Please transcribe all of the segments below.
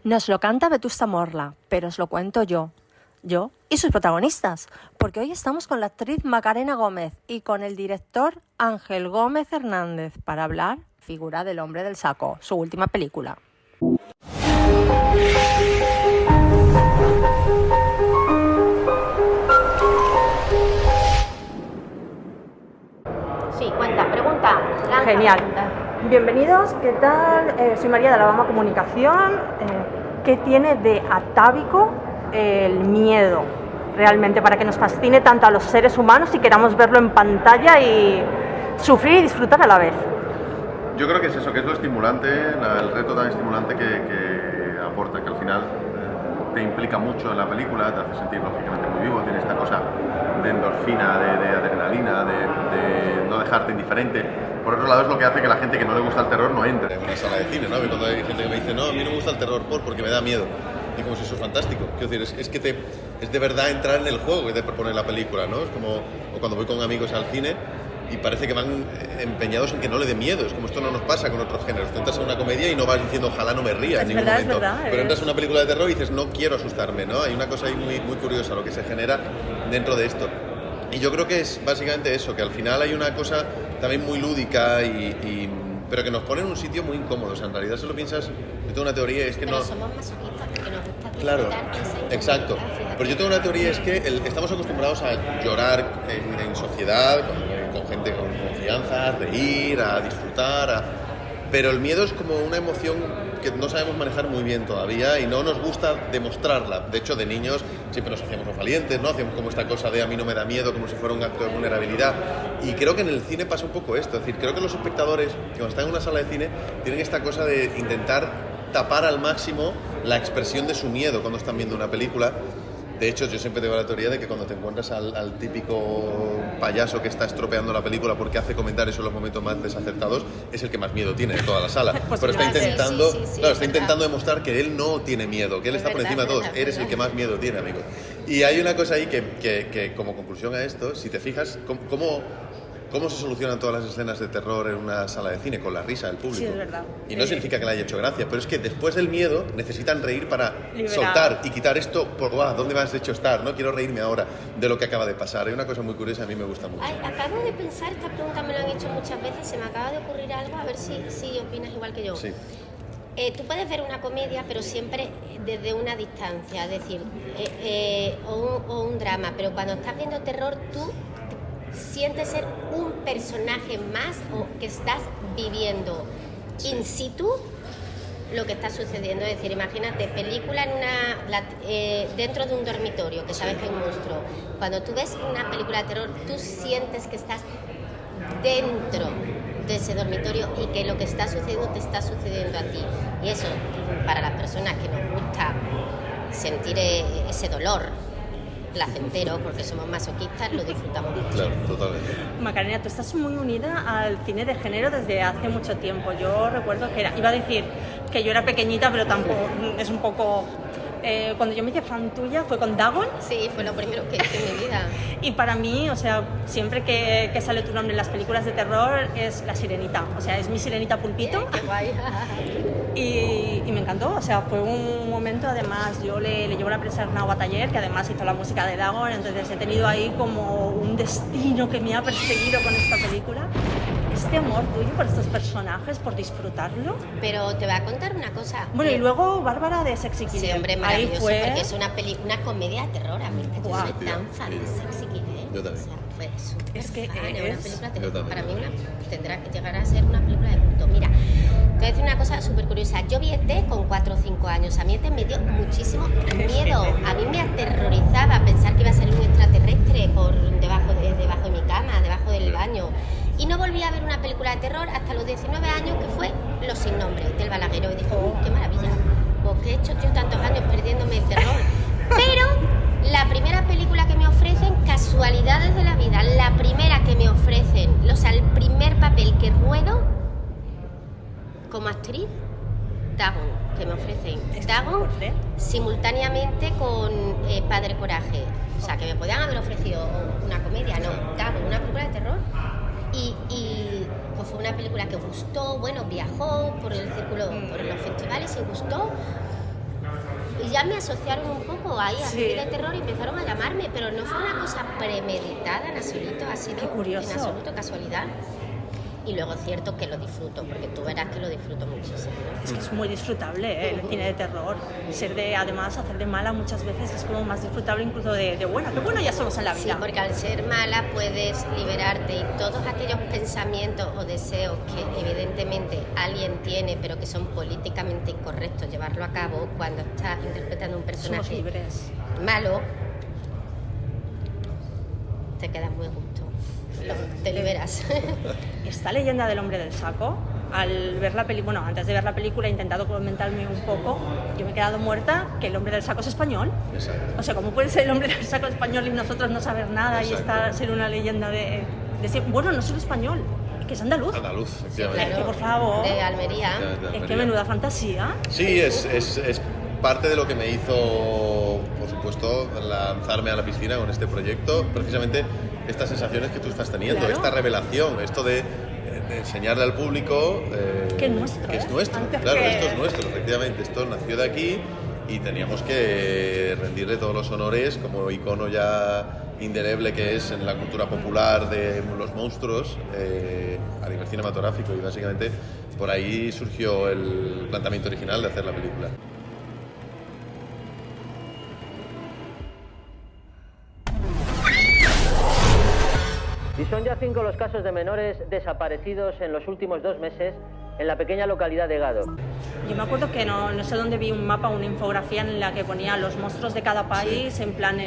Nos lo canta Vetusta Morla, pero os lo cuento yo y sus protagonistas, porque hoy estamos con la actriz Macarena Gómez y con el director Ángel Gómez Hernández para hablar Figura del hombre del saco, su última película. Sí, cuenta, pregunta. Lanza Genial. pregunta. Bienvenidos, ¿qué tal? Soy María de Alabama Comunicación. ¿Qué tiene de atávico el miedo realmente para que nos fascine tanto a los seres humanos y queramos verlo en pantalla y sufrir y disfrutar a la vez? Yo creo que es eso, que es lo estimulante, el reto tan estimulante que aporta, que al final te implica mucho en la película, te hace sentir lógicamente muy vivo, tiene esta cosa de endorfina, de adrenalina, de no dejarte indiferente. Por otro lado es lo que hace que la gente que no le gusta el terror no entre en una sala de cine, ¿no? Y cuando hay gente que me dice, no, a mí no me gusta el terror porque me da miedo. Y como si eso es fantástico. Quiero decir, es que es de verdad entrar en el juego que te propone la película, ¿no? Es como o cuando voy con amigos al cine y parece que van empeñados en que no le dé miedo. Es como esto no nos pasa con otros géneros. Tú entras en una comedia y no vas diciendo ojalá no me ría en ningún momento. Pero entras en una película de terror y dices no quiero asustarme, ¿no? Hay una cosa ahí muy, muy curiosa lo que se genera dentro de esto. Y yo creo que es básicamente eso, que al final hay una cosa también muy lúdica pero que nos pone en un sitio muy incómodo. O sea, en realidad si lo piensas, yo tengo una teoría, es que pero no... somos masoquistas porque nos gusta disfrutar. Claro, esa exacto. incomodidad, Pero yo tengo una teoría, es que estamos acostumbrados a llorar en sociedad, con gente con confianza, a reír, a disfrutar, pero el miedo es como una emoción que no sabemos manejar muy bien todavía y no nos gusta demostrarla. De hecho, de niños siempre nos hacíamos los valientes, ¿no? Hacíamos como esta cosa de a mí no me da miedo, como si fuera un acto de vulnerabilidad. Y creo que en el cine pasa un poco esto. Es decir, creo que los espectadores, que cuando están en una sala de cine, tienen esta cosa de intentar tapar al máximo la expresión de su miedo cuando están viendo una película. De hecho, yo siempre tengo la teoría de que cuando te encuentras al típico payaso que está estropeando la película porque hace comentarios en los momentos más desacertados, es el que más miedo tiene de toda la sala. Pues pero está intentando, sí, claro, está intentando demostrar que él no tiene miedo, que él está por encima de todos. Eres el que más miedo tiene, amigo. Y hay una cosa ahí que como conclusión a esto, si te fijas, ¿cómo se solucionan todas las escenas de terror en una sala de cine? Con la risa del público. Sí, es verdad. Y no significa que le haya hecho gracia, pero es que después del miedo necesitan reír para Liberar. soltar y quitar esto por ¿dónde me has hecho estar? No quiero reírme ahora de lo que acaba de pasar. Hay una cosa muy curiosa, a mí me gusta mucho. Ay, acabo de pensar, esta pregunta me lo han hecho muchas veces, se me acaba de ocurrir algo, a ver si opinas igual que yo. Sí. Tú puedes ver una comedia, pero siempre desde una distancia, es decir, o un drama, pero cuando estás viendo terror, tú sientes ser un personaje más o que estás viviendo in situ lo que está sucediendo. Es decir, imagínate, película dentro de un dormitorio, que sabes que hay un monstruo. Cuando tú ves una película de terror, tú sientes que estás dentro de ese dormitorio y que lo que está sucediendo te está sucediendo a ti. Y eso, para las personas que nos gusta sentir ese dolor placentero, porque somos masoquistas, lo disfrutamos mucho. Claro, totalmente. Macarena, tú estás muy unida al cine de género desde hace mucho tiempo. Yo recuerdo que iba a decir que yo era pequeñita, pero tampoco es un poco... cuando yo me hice fan tuya fue con Dagon. Sí, fue lo primero que hice en mi vida. Y para mí, o sea, siempre que sale tu nombre en las películas de terror es La Sirenita. O sea, es mi Sirenita Pulpito. Qué guay. Y me encantó, o sea, fue un momento, además, yo le llevo la prensa a Arnau Bataller, que además hizo la música de Dagon, entonces he tenido ahí como un destino que me ha perseguido con esta película. Este amor tuyo por estos personajes, por disfrutarlo. Pero te voy a contar una cosa. Bueno, y luego Bárbara de Sexy Killer. Sí, hombre, Ahí maravilloso, fue... porque es una comedia de terror. A mí, yo Guau. soy tan fan de Sexy Killer. Yo también. O sea, fue súper Es que fan, una es- película de Yo terror. también. Para mí tendrá que llegar a ser una película de culto. Mira, te voy a decir una cosa súper curiosa. Yo vi ET con 4 o 5 años. A mí ET me dio muchísimo miedo. A mí me aterrorizaba pensar que iba a ser un extraterrestre por debajo de mi cama, debajo del baño. Y no volví a ver una película de terror hasta los 19 años, que fue Los sin nombre, del Balagueró. Y dije, qué maravilla, pues qué he hecho yo tantos años perdiéndome el terror. Pero la primera película que me ofrecen, casualidades de la vida, la primera que me ofrecen, el primer papel que ruedo como actriz, Dagon, que me ofrecen Dagon simultáneamente con Padre Coraje. O sea, que me podían haber ofrecido una comedia, no, Dagon, una película de terror. Y pues fue una película película que gustó, bueno, viajó por el círculo, por los festivales y gustó. Y ya me asociaron un poco ahí a Sí. cine de terror y empezaron a llamarme, pero no fue una cosa premeditada en absoluto, ha sido Qué curioso. en absoluto casualidad. Y luego es cierto que lo disfruto, porque tú verás que lo disfruto muchísimo, ¿no? Es que es muy disfrutable, el cine de terror. Además, hacer de mala muchas veces es como más disfrutable incluso de buena. Qué bueno ya somos en la Sí, vida. porque al ser mala puedes liberarte y todos aquellos pensamientos o deseos que evidentemente alguien tiene pero que son políticamente incorrectos llevarlo a cabo cuando estás interpretando un Somos personaje libres. malo, te quedas muy a gusto, te liberas. Esta leyenda del hombre del saco, al ver la película, bueno, antes de ver la película he intentado comentarme un poco, yo me he quedado muerta que el hombre del saco es español. Exacto. O sea, ¿cómo puede ser el hombre del saco español y nosotros no saber nada y Exacto. ser una leyenda de bueno, no solo español, que es andaluz? Andaluz, efectivamente. Claro. por favor. De Almería. Efectivamente, Es que Almería. menuda fantasía. Sí, es parte de lo que me hizo, por supuesto, lanzarme a la piscina con este proyecto, precisamente estas sensaciones que tú estás teniendo, Claro. esta revelación, esto de enseñarle al público Que es nuestro, que es ¿eh? nuestro. Antes Claro, que- esto es nuestro, efectivamente, esto nació de aquí y teníamos que rendirle todos los honores como icono ya indeleble que es en la cultura popular de los monstruos a nivel cinematográfico, y básicamente por ahí surgió el planteamiento original de hacer la película. Y son ya 5 los casos de menores desaparecidos en los últimos 2 meses en la pequeña localidad de Gado. Yo me acuerdo que no sé dónde vi un mapa, una infografía en la que ponía los monstruos de cada país, en plan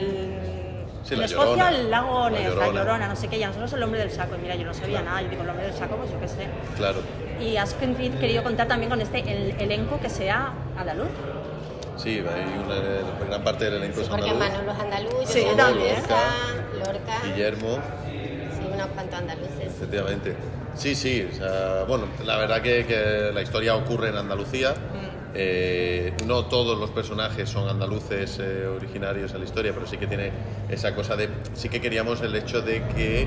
Sí, en la Escocia Llorona. el lago La Ness, la Llorona. Llorona, no sé qué, y a nosotros el hombre del saco. Y mira, yo no sabía nada, yo digo el hombre del saco, pues yo qué sé. Claro. Y has querido contar también con este elenco que sea andaluz. Sí, hay una gran parte del elenco es Porque andaluz. Manolo es andaluz, yo Sí, soy también. andaluza, Lorca, Guillermo, sí, unos cuantos andaluces. efectivamente. Sí, o sea, bueno, la verdad que la historia ocurre en Andalucía. No todos los personajes son andaluces originarios a la historia, pero sí que tiene esa cosa de... Sí que queríamos el hecho de que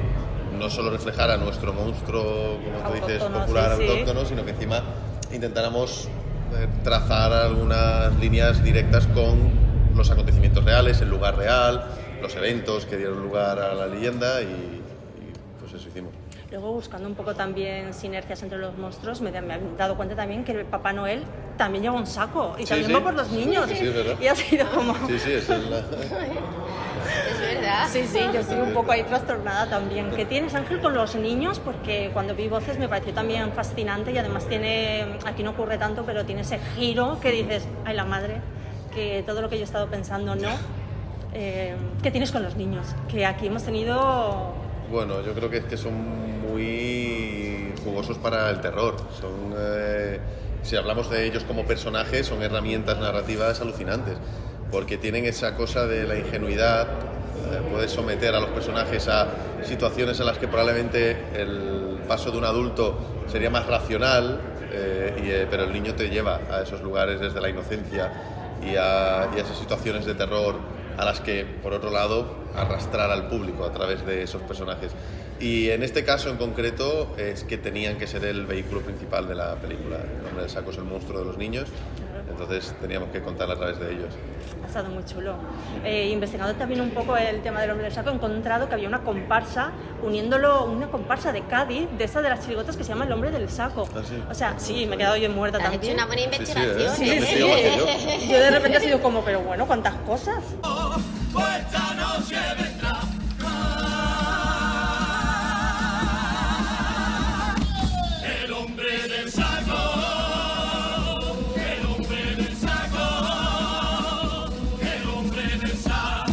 no solo reflejara nuestro monstruo, como tú dices, Autóctono, popular, sí, sí. autóctono, sino que encima intentáramos trazar algunas líneas directas con los acontecimientos reales, el lugar real, los eventos que dieron lugar a la leyenda y pues eso hicimos. Luego, buscando un poco también sinergias entre los monstruos, me he dado cuenta también que el Papá Noel también lleva un saco y Sí, también sí. va por los niños. Sí, es verdad. Y ha sido como... Sí, esa es la... Es verdad. Sí, yo estoy un poco ahí trastornada también. ¿Qué tienes, Ángel, con los niños? Porque cuando vi Voces me pareció también fascinante y además tiene, aquí no ocurre tanto, pero tiene ese giro que dices, ay la madre, que todo lo que yo he estado pensando no. ¿Qué tienes con los niños? Que aquí hemos tenido... Bueno, yo creo que es que son muy jugosos para el terror. Son, si hablamos de ellos como personajes, son herramientas narrativas alucinantes, porque tienen esa cosa de la ingenuidad. Puedes someter a los personajes a situaciones en las que probablemente el paso de un adulto sería más racional, pero el niño te lleva a esos lugares desde la inocencia y a esas situaciones de terror a las que, por otro lado, arrastrar al público a través de esos personajes. Y en este caso en concreto es que tenían que ser el vehículo principal de la película. El hombre del saco es el monstruo de los niños, entonces teníamos que contar a través de ellos. Ha estado muy chulo. Investigando también un poco el tema del hombre del saco, he encontrado que había una comparsa, uniéndolo, una comparsa de Cádiz, de esta de las chirigotas que se llama el hombre del saco. ¿Ah, sí? O sea, sí, me he quedado yo muerta Has hecho también. una buena Sí, investigación. sí, Sí, ¿eh? sí. Investiga más que yo. Yo de repente he sido como, pero bueno, ¿cuántas cosas? El hombre del saco, el hombre del saco, el hombre del saco.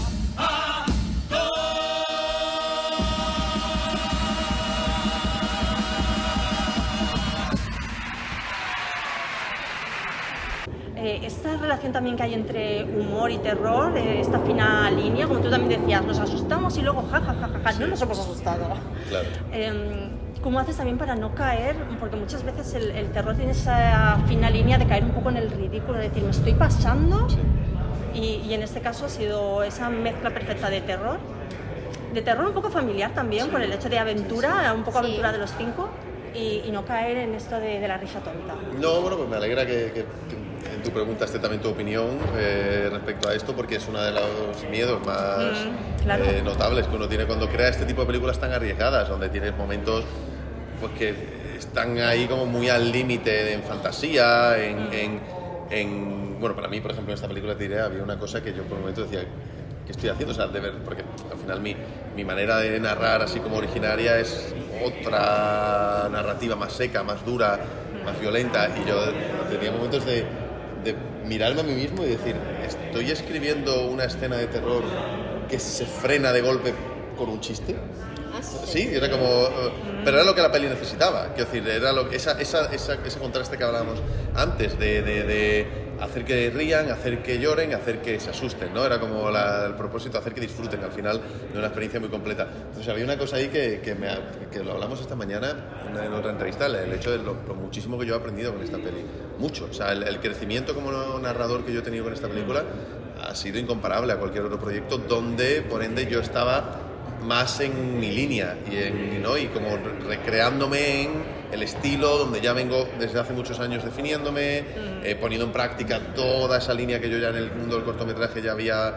Esta relación también que hay entre humor y terror, esta fina línea, como tú también decías, nos asustamos y luego ja, no nos hemos asustado. Claro. ¿Cómo haces también para no caer? Porque muchas veces el terror tiene esa fina línea de caer un poco en el ridículo, de decir, me estoy pasando. Sí. Y en este caso ha sido esa mezcla perfecta de terror un poco familiar también, por el hecho de aventura, un poco Sí. aventura de los 5, y no caer en esto de la risa tonta. No, bueno, pues me alegra que tú preguntaste también tu opinión respecto a esto, porque es uno de los miedos más claro. Notables que uno tiene cuando crea este tipo de películas tan arriesgadas, donde tienes momentos pues que están ahí como muy al límite en fantasía, bueno, para mí, por ejemplo, en esta película te diré, había una cosa que yo por un momento decía, ¿qué estoy haciendo? O sea, de ver, porque al final mi manera de narrar así como originaria es otra narrativa más seca, más dura, más violenta, y yo tenía momentos de mirarme a mí mismo y decir, ¿estoy escribiendo una escena de terror que se frena de golpe con un chiste? Sí, era como... pero era lo que la peli necesitaba. Quiero decir, era ese contraste que hablábamos antes de hacer que rían, hacer que lloren, hacer que se asusten, ¿no? Era como el propósito, hacer que disfruten al final de una experiencia muy completa. Entonces había una cosa ahí que lo hablamos esta mañana en otra entrevista, el hecho de lo muchísimo que yo he aprendido con esta peli. Mucho. O sea, el crecimiento como narrador que yo he tenido con esta película ha sido incomparable a cualquier otro proyecto donde, por ende, yo estaba más en mi línea y como recreándome en el estilo donde ya vengo desde hace muchos años definiéndome, poniendo en práctica toda esa línea que yo ya en el mundo del cortometraje ya había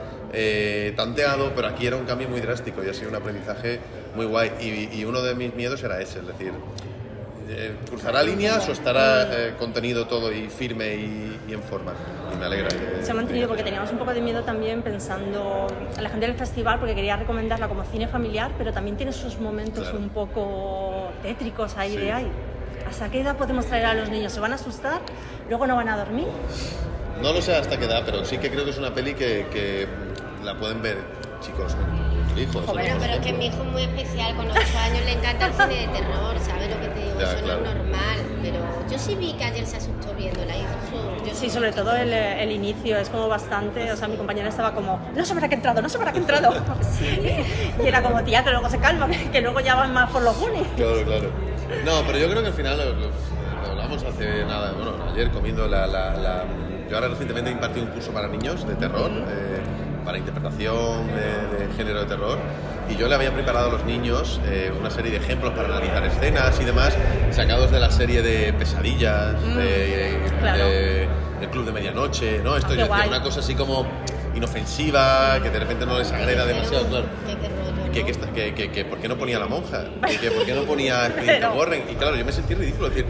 tanteado, pero aquí era un cambio muy drástico y ha sido un aprendizaje muy guay y uno de mis miedos era ese, es decir, cruzará líneas o estará contenido todo y firme y en forma. Y me alegra. Se ha mantenido porque teníamos un poco de miedo también pensando en la gente del festival, porque quería recomendarla como cine familiar, pero también tiene sus momentos un poco tétricos ahí de ahí. ¿Hasta qué edad podemos traer a los niños? ¿Se van a asustar? ¿Luego no van a dormir? No lo sé hasta qué edad, pero sí que creo que es una peli que la pueden ver chicos, hijos. Bueno, pero es que mi hijo es muy especial, con 8 años le encanta el cine de terror, ¿sabes lo que te digo? Ya, eso claro. no es normal, pero yo sí vi que ayer se asustó viéndola. Sí, sobre todo el inicio es como bastante, o sea, mi compañera estaba como, no sé para qué he entrado, no sé para qué he entrado. Y era como, tía, que luego se calma, que luego ya van más por los Goonies. Claro. No, pero yo creo que al final, lo hablamos hace nada, bueno, ayer comiendo yo ahora recientemente impartí un curso para niños de terror, para interpretación de género de terror, y yo le había preparado a los niños una serie de ejemplos para analizar escenas y demás, sacados de la serie de Pesadillas, del Club de Medianoche, ¿no? Esto es una cosa así como inofensiva, que de repente no les agreda demasiado, claro. Que ¿por qué no ponía la monja? Que ¿por qué no ponía Expediente Warren? Y claro, yo me sentí ridículo, decir,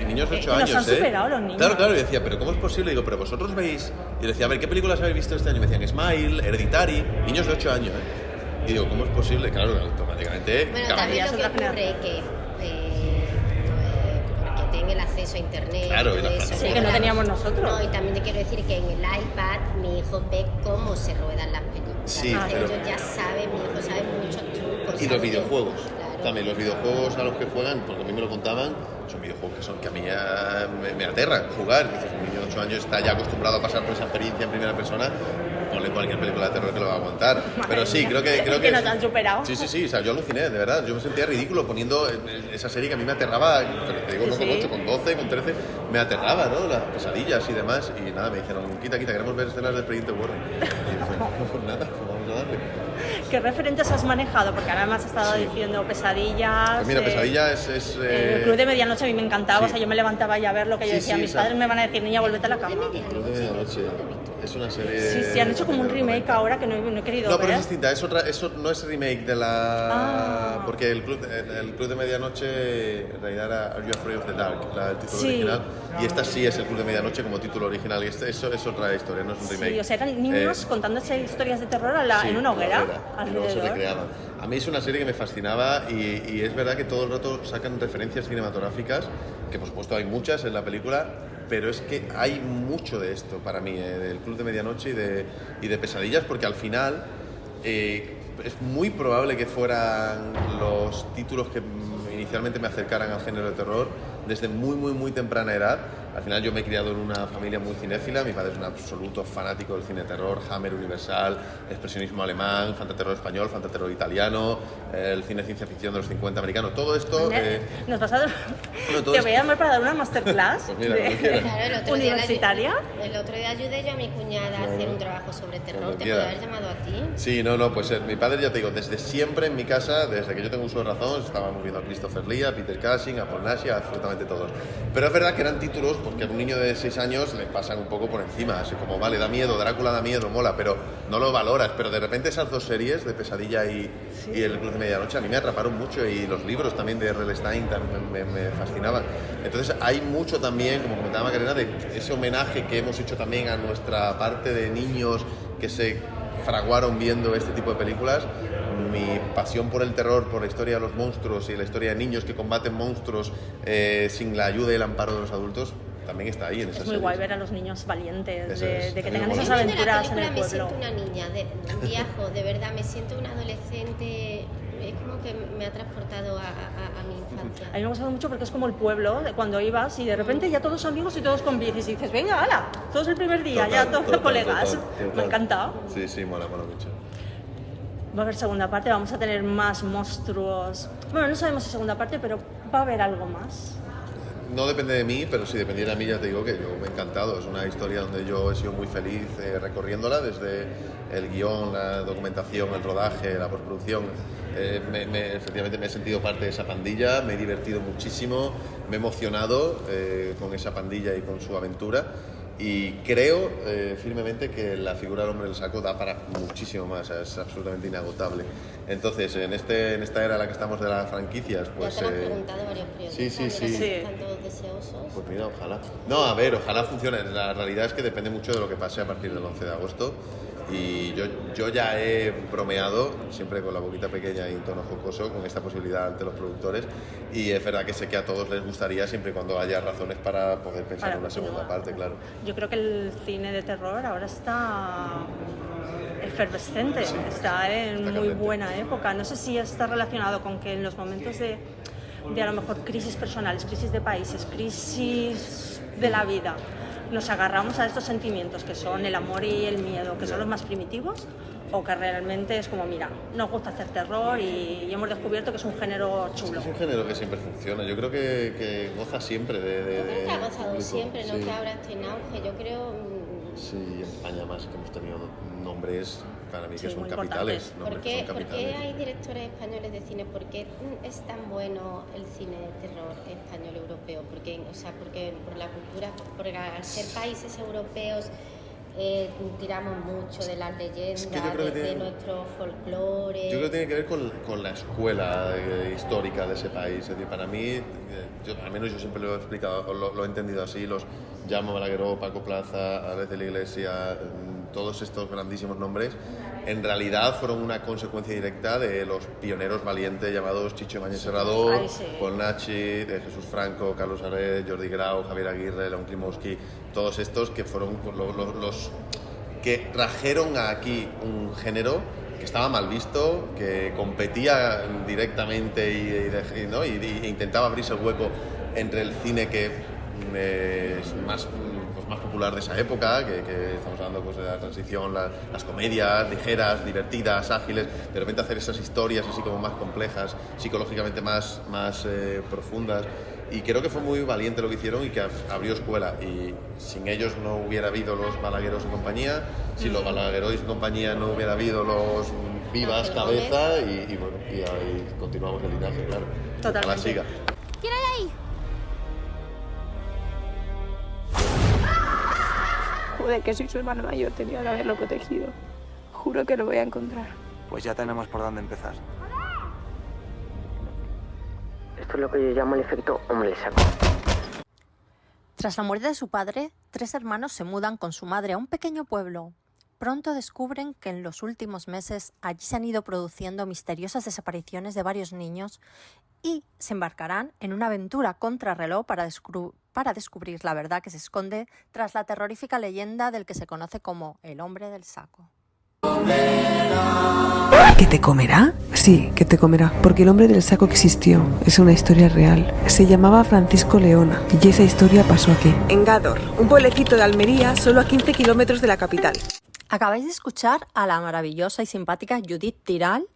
niños de 8 años, nos han superado los niños. Claro, y decía, pero ¿cómo es posible? Digo, pero vosotros veis... Y le decía, a ver, ¿qué películas habéis visto este año? Y me decían, Smile, Hereditary, niños de 8 años, Y digo, ¿cómo es posible? Claro, automáticamente... Bueno, también lo que ocurre que porque tenga el acceso a internet, claro, todo eso, sí, que no teníamos nosotros. No, y también te quiero decir que en el iPad mi hijo ve cómo se ruedan las películas. Sí, pero... ellos ya saben, mi hijo sabe muchos trucos. Y los videojuegos, claro. También los videojuegos a los que juegan, porque a mí me lo contaban, son videojuegos que a mí ya me aterran jugar. Dices, un niño de 8 años está ya acostumbrado a pasar por esa experiencia en primera persona, ponle cualquier película de terror que lo va a aguantar. Pero sí, creo que que nos han superado. Sí, o sea, yo aluciné, de verdad. Yo me sentía ridículo poniendo esa serie que a mí me aterraba, pero te digo, no con 8, con 12, con 13, me aterraba, ¿no? Las pesadillas y demás. Y nada, me dijeron, quita, queremos ver escenas de Expediente Warren. Y dije, pues nada, vamos a darle. ¿Qué referentes has manejado? Porque ahora me has estado diciendo Pesadillas. Pues mira, Pesadilla es el Club de Medianoche a mí me encantaba, o sea, yo me levantaba ya a ver lo que yo decía. Mis padres me van a decir, niña, vuélvete a la cama. El Club de Medianoche es una serie... Sí, han hecho como un remake ahora que no he querido ver. No, pero es distinta, eso no es remake de la... Porque el Club de Medianoche en realidad era Are You Afraid of the Dark, el título original, y esta sí es el Club de Medianoche como título original, y eso es otra historia, no es un remake. Sí, o sea, eran niños contándose historias de terror en una hoguera. Y luego se recreaban. A mí es una serie que me fascinaba y es verdad que todo el rato sacan referencias cinematográficas, que por supuesto hay muchas en la película, pero es que hay mucho de esto para mí, del Club de Medianoche y de Pesadillas, porque al final es muy probable que fueran los títulos que inicialmente me acercaran al género de terror desde muy temprana edad. Al final yo me he criado en una familia muy cinéfila, mi padre es un absoluto fanático del cine de terror, Hammer universal, expresionismo alemán, fantaterror español, fantaterror italiano, el cine ciencia ficción de los 50 americanos, todo esto... Nos vas a... Te voy a llamar para dar una masterclass pues mira, universitaria. El otro día ayudé yo a mi cuñada a hacer un trabajo sobre terror, te podría haber llamado a ti. Sí, pues mi padre, ya te digo, desde siempre en mi casa, desde que yo tengo uso de razón, estábamos viendo a Christopher Lee, a Peter Cushing, a Paul Naschy, absolutamente todos. Pero es verdad que eran títulos porque a un niño de 6 años le pasan un poco por encima, así como, vale, da miedo, Drácula da miedo, mola, pero no lo valoras. Pero de repente esas dos series, de Pesadilla y El Club de Medianoche, a mí me atraparon mucho, y los libros también de R.L. Stine también me fascinaban. Entonces hay mucho también, como comentaba Macarena, de ese homenaje que hemos hecho también a nuestra parte de niños que se fraguaron viendo este tipo de películas. Mi pasión por el terror, por la historia de los monstruos y la historia de niños que combaten monstruos sin la ayuda y el amparo de los adultos, también está ahí en esa serie. Es muy guay ver a los niños valientes, Eso de es. que A mí tengan me esas mola. aventuras en el Me pueblo. siento una niña, viajo, de verdad, me siento una adolescente, es como que me ha transportado a mi infancia. A mí me ha gustado mucho porque es como el pueblo, de cuando ibas y de repente ya todos amigos y todos con bicis y dices, venga, hala, todos el primer día, ya todos colegas. Total. Me ha encantado. Sí, mola mucho. Va a haber segunda parte, vamos a tener más monstruos. Bueno, no sabemos si segunda parte, pero va a haber algo más. No depende de mí, pero si dependiera de mí, ya te digo que yo me he encantado. Es una historia donde yo he sido muy feliz recorriéndola, desde el guión, la documentación, el rodaje, la postproducción. Efectivamente me he sentido parte de esa pandilla, me he divertido muchísimo, me he emocionado con esa pandilla y con su aventura. Y creo firmemente que la figura del hombre del saco da para muchísimo más, es absolutamente inagotable. Entonces, en esta era en la que estamos de las franquicias, pues... Ya te lo han preguntado varios periodistas, Sí. mira que están todos deseosos. Pues mira, ojalá. No, a ver, ojalá funcione. La realidad es que depende mucho de lo que pase a partir del 11 de agosto. Y yo ya he bromeado, siempre con la boquita pequeña y en tono jocoso, con esta posibilidad ante los productores. Y es verdad que sé que a todos les gustaría, siempre y cuando haya razones para poder pensar en una segunda parte, claro. Yo creo que el cine de terror ahora está efervescente, está en muy candente. buena época. No sé si está relacionado con que en los momentos de a lo mejor crisis personales, crisis de países, crisis de la vida, nos agarramos a estos sentimientos que son el amor y el miedo, que son los más primitivos, o que realmente es como, mira, nos gusta hacer terror y hemos descubierto que es un género chulo. Es un género que siempre funciona. Yo creo que goza siempre de Yo creo que ha gozado público. siempre, no Sí. que ahora esté en auge. Yo creo Sí, en España más que hemos tenido nombres para mí que Sí, son muy capitales. importantes. Nombres ¿Por que qué son capitales. hay directores españoles de cine? ¿Por qué es tan bueno el cine de terror español europeo? Porque por la cultura, porque al ser países europeos tiramos mucho de las leyendas, que yo creo que de tiene- nuestro folclore. Yo creo que tiene que ver con la escuela histórica de ese país. Es decir, para mí, al menos yo siempre lo he explicado, lo he entendido así, los Jaume Balagueró, Paco Plaza, Alex de la Iglesia, todos estos grandísimos nombres, en realidad fueron una consecuencia directa de los pioneros valientes llamados Chicho Ibáñez Serrador, Ay, sí. Paul Nachi, de Jesús Franco, Carlos Aret, Jordi Grau, Javier Aguirre, León Klimovsky, todos estos que fueron los que trajeron aquí un género que estaba mal visto, que competía directamente y intentaba abrirse el hueco entre el cine que es más popular de esa época, que estamos hablando pues, de la transición, las comedias ligeras, divertidas, ágiles, de repente hacer esas historias así como más complejas, psicológicamente más profundas. Y creo que fue muy valiente lo que hicieron y que abrió escuela. Y sin ellos no hubiera habido los Balagueros y compañía, sin los Balagueros y compañía no hubiera habido los Vivas Cabeza y bueno, y ahí continuamos el linaje, claro. Totalmente. Ojalá siga. ¿Quién hay ahí? Joder, que soy su hermano mayor, tenía que haberlo protegido. Juro que lo voy a encontrar. Pues ya tenemos por dónde empezar. Esto es lo que yo llamo el efecto hombre saco. Tras la muerte de su padre, 3 hermanos se mudan con su madre a un pequeño pueblo. Pronto descubren que en los últimos meses allí se han ido produciendo misteriosas desapariciones de varios niños y se embarcarán en una aventura contrarreloj para descubrir la verdad que se esconde tras la terrorífica leyenda del que se conoce como el hombre del saco. ¿Que te comerá? Sí, que te comerá, porque el hombre del saco existió, es una historia real. Se llamaba Francisco Leona y esa historia pasó aquí. En Gádor, un pueblecito de Almería, solo a 15 kilómetros de la capital. Acabáis de escuchar a la maravillosa y simpática Judith Tiral,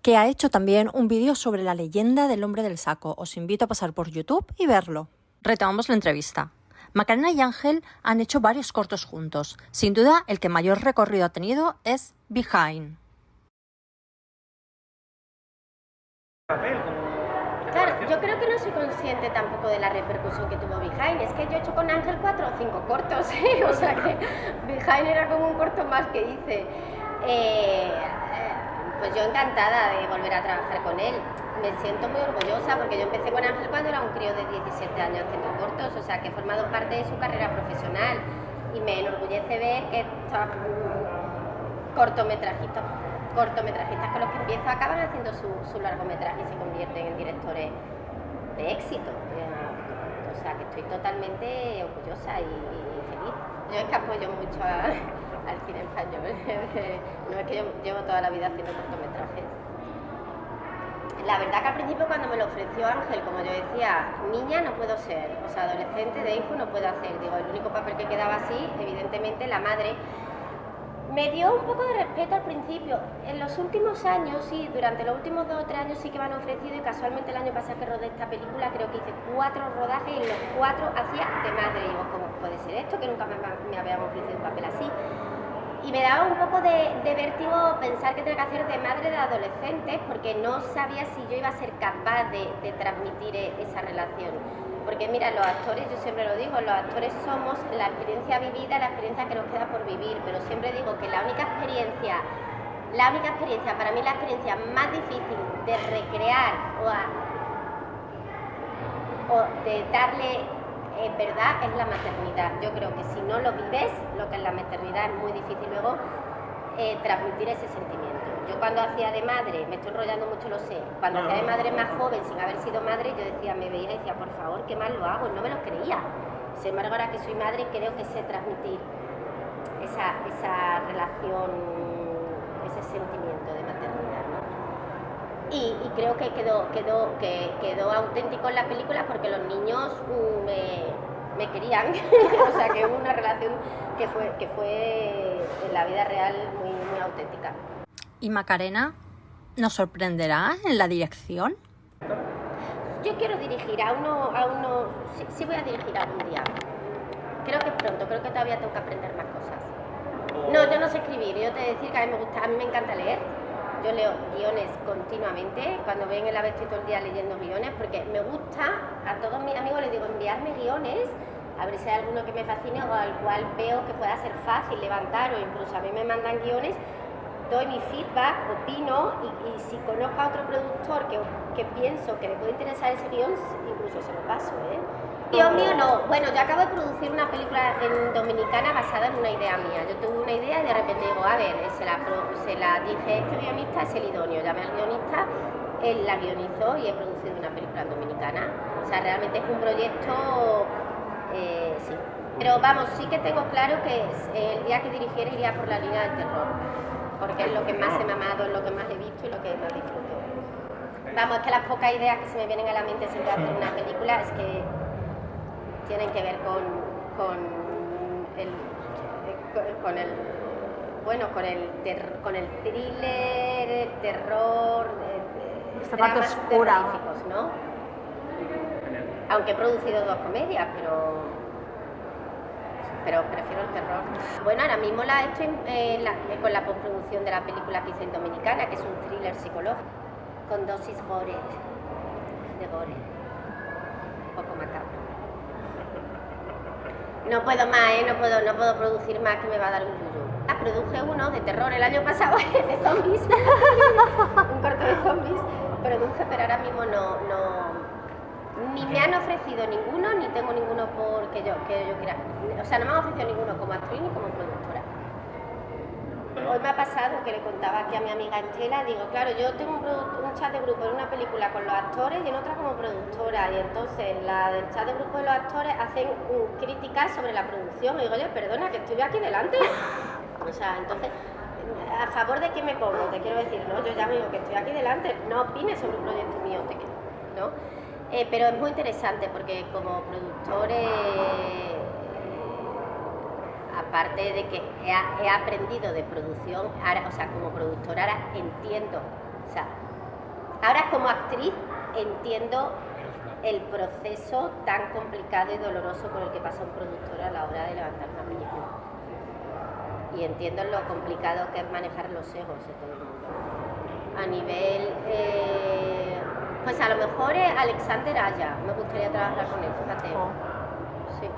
que ha hecho también un vídeo sobre la leyenda del hombre del saco. Os invito a pasar por YouTube y verlo. Retomamos la entrevista. Macarena y Ángel han hecho varios cortos juntos. Sin duda, el que mayor recorrido ha tenido es Behind. Claro, yo creo que no soy consciente tampoco de la repercusión que tuvo Behind. Es que yo he hecho con Ángel 4 o 5 cortos, o sea que Behind era como un corto más que hice. Pues yo encantada de volver a trabajar con él. Me siento muy orgullosa porque yo empecé con Ángel cuando era un crío de 17 años haciendo cortos, o sea que he formado parte de su carrera profesional y me enorgullece ver que estos cortometrajistas con los que empiezo acaban haciendo su largometraje y se convierten en directores de éxito. O sea que estoy totalmente orgullosa y feliz. Yo es que apoyo mucho al cine español. No es que yo llevo toda la vida haciendo cortometrajes. La verdad que al principio cuando me lo ofreció Ángel, como yo decía, niña no puedo ser, o sea, adolescente de hijo no puedo hacer. Digo, el único papel que quedaba así, evidentemente la madre. Me dio un poco de respeto al principio. En los últimos años, sí, durante los últimos 2 o 3 años sí que me han ofrecido, y casualmente el año pasado que rodé esta película, creo que hice 4 rodajes y en los 4 hacía de madre. Digo, ¿cómo puede ser esto? Que nunca me habían ofrecido un papel así. Y me daba un poco de vértigo pensar que tenía que hacer de madre de adolescentes, porque no sabía si yo iba a ser capaz de transmitir esa relación. Porque mira, los actores, yo siempre lo digo, los actores somos la experiencia vivida, la experiencia que nos queda por vivir, pero siempre digo que la única experiencia, para mí la experiencia más difícil de recrear o de darle verdad es la maternidad. Yo creo que si no lo vives, lo que es la maternidad, es muy difícil luego transmitir ese sentimiento. Yo cuando hacía de madre, me estoy enrollando mucho, lo sé, cuando hacía de madre más joven, sin haber sido madre, yo decía, me veía y decía, por favor, qué mal lo hago, y no me lo creía. Sin embargo, ahora que soy madre, creo que sé transmitir esa relación, ese sentimiento de maternidad, ¿no? Y creo que quedó auténtico en la película porque los niños me querían, o sea que hubo una relación que fue en la vida real muy auténtica. ¿Y Macarena nos sorprenderá en la dirección? Yo quiero dirigir a uno, sí voy a dirigir algún día. Creo que pronto, creo que todavía tengo que aprender más cosas. No, yo no sé escribir, yo te voy a decir que a mí me encanta leer. Yo leo guiones continuamente, cuando ven el ave estoy todo el día leyendo guiones, porque me gusta, a todos mis amigos les digo, enviarme guiones, a ver si hay alguno que me fascine o al cual veo que pueda ser fácil levantar, o incluso a mí me mandan guiones, doy mi feedback, opino, y si conozco a otro productor que pienso que le puede interesar ese guión, incluso se lo paso, ¿eh? Guión mío no. Bueno, yo acabo de producir una película en Dominicana basada en una idea mía. Yo tuve una idea y de repente digo, a ver, se la dije, este guionista es el idóneo. Llamé al guionista, él la guionizó y he producido una película en Dominicana. O sea, realmente es un proyecto, sí. Pero vamos, sí que tengo claro que el día que dirigiera iría por la línea del terror. Porque es lo que más se me ha amado, es lo que más he visto y lo que más disfruto. Vamos, es que las pocas ideas que se me vienen a la mente siempre hacer una película es que tienen que ver con el thriller, el terror, esta parte oscura, ¿no? Aunque he producido 2 comedias, pero prefiero el terror. Bueno, ahora mismo la he hecho con la postproducción de la película que hice en Dominicana, que es un thriller psicológico con dosis de gore, un poco macabro. No puedo más, no puedo producir más, que me va a dar un yuyu. Produje uno de terror el año pasado, de zombies, un corto de zombies, produje, pero ahora mismo ni me han ofrecido ninguno, ni tengo ninguno que yo quiera. O sea, no me han ofrecido ninguno como actriz ni como productora. Hoy me ha pasado que le contaba aquí a mi amiga Estela, digo, claro, yo tengo un chat de grupo en una película con los actores y en otra como productora, y entonces la del chat de grupo de los actores hacen críticas sobre la producción, y digo, oye, perdona, que estoy aquí delante. O sea, entonces, ¿a favor de qué me pongo? Te quiero decir, no, yo ya me digo que estoy aquí delante, no opines sobre un proyecto mío, ¿no? Pero es muy interesante porque como productores, aparte de que he aprendido de producción, ahora, o sea, como productora ahora entiendo, o sea, ahora como actriz entiendo el proceso tan complicado y doloroso por el que pasa un productor a la hora de levantar una película. Y entiendo lo complicado que es manejar los egos de todo el mundo. A nivel Pues a lo mejor es Alexander Aya, me gustaría trabajar con él, fíjate. Sí.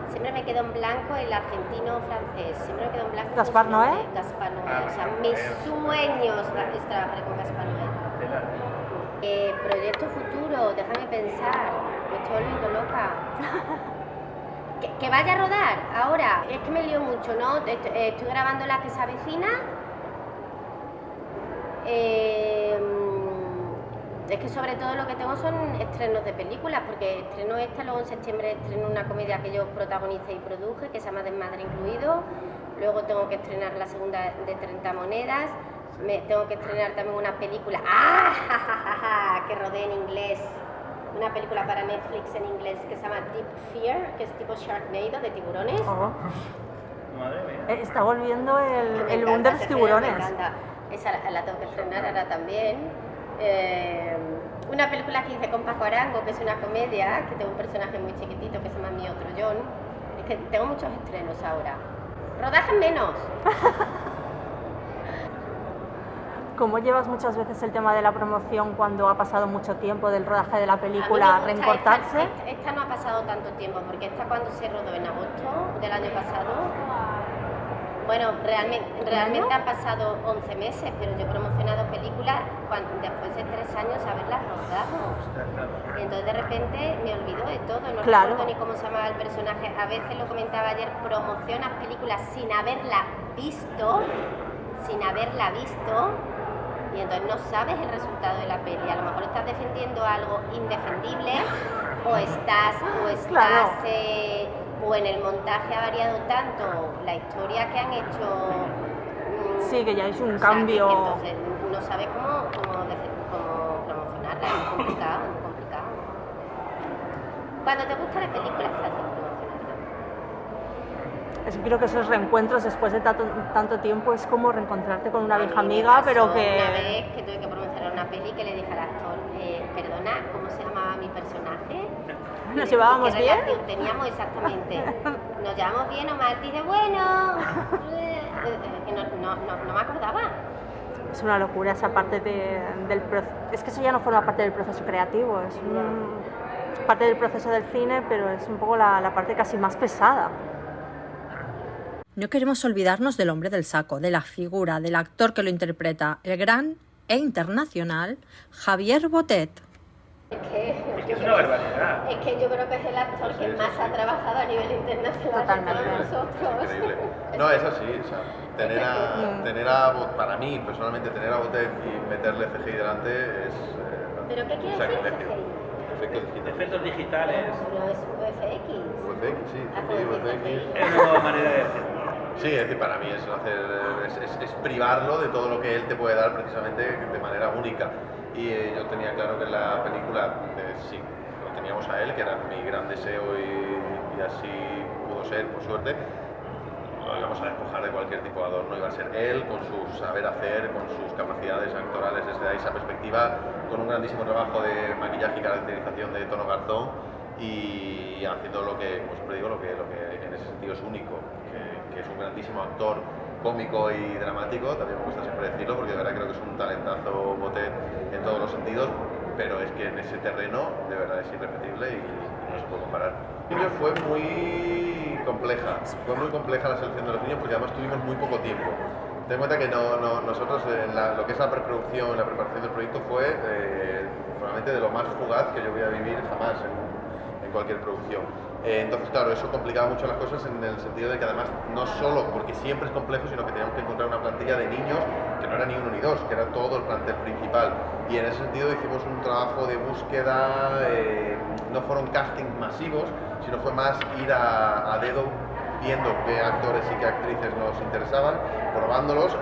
Siempre me quedo en blanco el argentino francés, siempre me quedo en blanco. Gaspar Noé. Gaspar Noé, o sea, mis sueños es trabajar con Gaspar Noé. Proyecto futuro, déjame pensar, me estoy volviendo loca. Que vaya a rodar ahora, es que me lío mucho, ¿no? Estoy grabando La que se avecina. Es que sobre todo lo que tengo son estrenos de películas, porque estreno esta, luego en septiembre estreno una comedia que yo protagonicé y produje, que se llama Desmadre Incluido. Luego tengo que estrenar la segunda de 30 monedas. Tengo que estrenar también una película que rodé en inglés. Una película para Netflix en inglés que se llama Deep Fear, que es tipo Sharknado, de tiburones. Madre mía. Está volviendo Que el me boom de encanta, los ese tiburones. género, me encanta. Esa la tengo que estrenar ahora también. Una película que hice con Paco Arango, que es una comedia, que tengo un personaje muy chiquitito que se llama Mi Otro John. Es que tengo muchos estrenos ahora. Rodaje menos. ¿Cómo llevas muchas veces el tema de la promoción cuando ha pasado mucho tiempo del rodaje de la película a A mí me gusta reencortarse? esta no ha pasado tanto tiempo, porque esta cuando se rodó en agosto del año pasado, bueno, realmente han pasado 11 meses, pero yo he promocionado películas después de 3 años haberlas rodado. Y entonces de repente me olvido de todo, no recuerdo ni cómo se llamaba el personaje. A veces, lo comentaba ayer, promocionas películas sin haberla visto, y entonces no sabes el resultado de la peli. A lo mejor estás defendiendo algo indefendible o estás o en el montaje ha variado tanto la historia que han hecho. Sí, que ya es un o sea, cambio. que entonces no sabes cómo promocionarla, es muy complicado, muy complicado. Cuando te gusta la película es fácil promocionarla. Es que creo que esos reencuentros después de tanto tiempo es como reencontrarte con una A mí vieja me amiga, pasó pero que... Una vez que tuve que promocionar una peli que le dije al actor, perdona, ¿cómo se llamaba mi personaje? ¿Nos llevábamos ¿Qué bien? relación teníamos exactamente? ¿Nos llevamos bien o mal? Dice, bueno, que no me acordaba. Es una locura esa parte del proceso. Es que eso ya no forma parte del proceso creativo, es parte del proceso del cine, pero es un poco la parte casi más pesada. No queremos olvidarnos del hombre del saco, de la figura, del actor que lo interpreta, el gran e internacional Javier Botet. Es que es una barbaridad. Es que yo creo que es el actor que más ha trabajado a nivel internacional de todos nosotros. Increíble. No, es así, o sea, para mí, personalmente, tener a Botet y meterle CGI delante es... ¿Pero qué quiere decir CGI? Efectos digitales. No es VFX. VFX, sí, VFX. Es una nueva manera de decirlo. Sí, es decir, para mí es privarlo de todo lo que él te puede dar precisamente de manera única. Y yo tenía claro que en la película, sí, lo teníamos a él, que era mi gran deseo y así pudo ser, por suerte. Lo íbamos a despojar de cualquier tipo de adorno, iba a ser él con su saber hacer, con sus capacidades actorales desde esa perspectiva, con un grandísimo trabajo de maquillaje y caracterización de Tono Garzón y haciendo lo que, como siempre digo, lo que en ese sentido es único, que es un grandísimo actor cómico y dramático, también me gusta siempre decirlo porque de verdad creo que es un talentazo Botet en todos los sentidos, pero es que en ese terreno de verdad es irrepetible y no se puede comparar. Fue muy compleja la selección de los niños porque además tuvimos muy poco tiempo. Ten en cuenta que nosotros lo que es la preproducción, la preparación del proyecto fue probablemente de lo más fugaz que yo voy a vivir jamás en cualquier producción. Entonces, claro, eso complicaba mucho las cosas en el sentido de que además, no solo porque siempre es complejo, sino que teníamos que encontrar una plantilla de niños que no era ni uno ni dos, que era todo el plantel principal. Y en ese sentido hicimos un trabajo de búsqueda, no fueron castings masivos, sino fue más ir a dedo viendo qué actores y qué actrices nos interesaban, probándolos,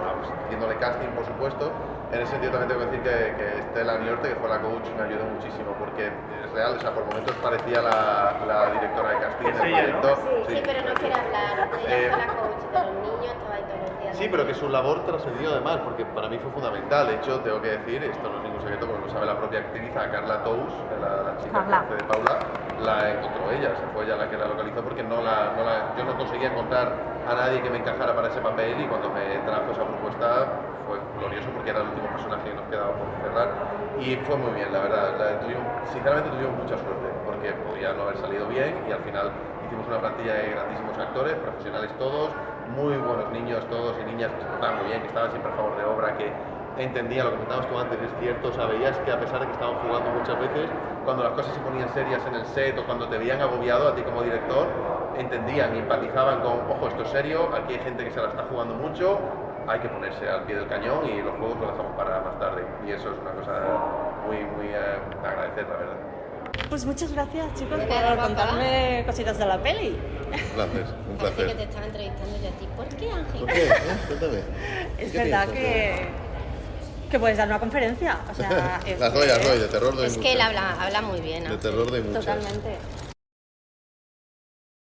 haciéndole casting por supuesto. En ese sentido también tengo que decir que Estela Niorte, que fue la coach, me ayudó muchísimo porque es real, o sea, por momentos parecía la directora de casting del proyecto. Sí, pero no quiere hablar, ella fue la coach de los niños, estaba ahí todos los días. Sí, pero que su labor trascendió además, porque para mí fue fundamental. De hecho, tengo que decir, esto no es ningún secreto, porque lo sabe la propia actriz, a Carla Tous, la chica que hace de Paula, la encontró ella, fue ella la que la localizó porque yo no conseguía encontrar a nadie que me encajara para ese papel y cuando me trajo esa propuesta fue glorioso porque era el último personaje que nos quedaba por cerrar y fue muy bien, la verdad. Sinceramente tuvimos mucha suerte porque podía no haber salido bien y al final hicimos una plantilla de grandísimos actores, profesionales todos, muy buenos niños todos y niñas que se portaban muy bien, que estaban siempre a favor de obra, que entendían lo que comentabas tú antes, es cierto, o sea, veías que a pesar de que estaban jugando muchas veces, cuando las cosas se ponían serias en el set o cuando te veían agobiado a ti como director, entendían y empatizaban con, ojo, esto es serio, aquí hay gente que se la está jugando mucho, hay que ponerse al pie del cañón y los juegos los dejamos para más tarde. Y eso es una cosa muy agradecer, la verdad. Pues muchas gracias, chicos, por contarme cositas de la peli. Un placer, un Parece placer. que te estaba entrevistando yo a ti. ¿Por qué, Ángel? ¿Por qué? Cuéntame. Es verdad que puedes dar una conferencia. O sea, Las doy, de terror doy Es muchas. que él habla muy bien. De Ángel. terror doy muchas. Totalmente.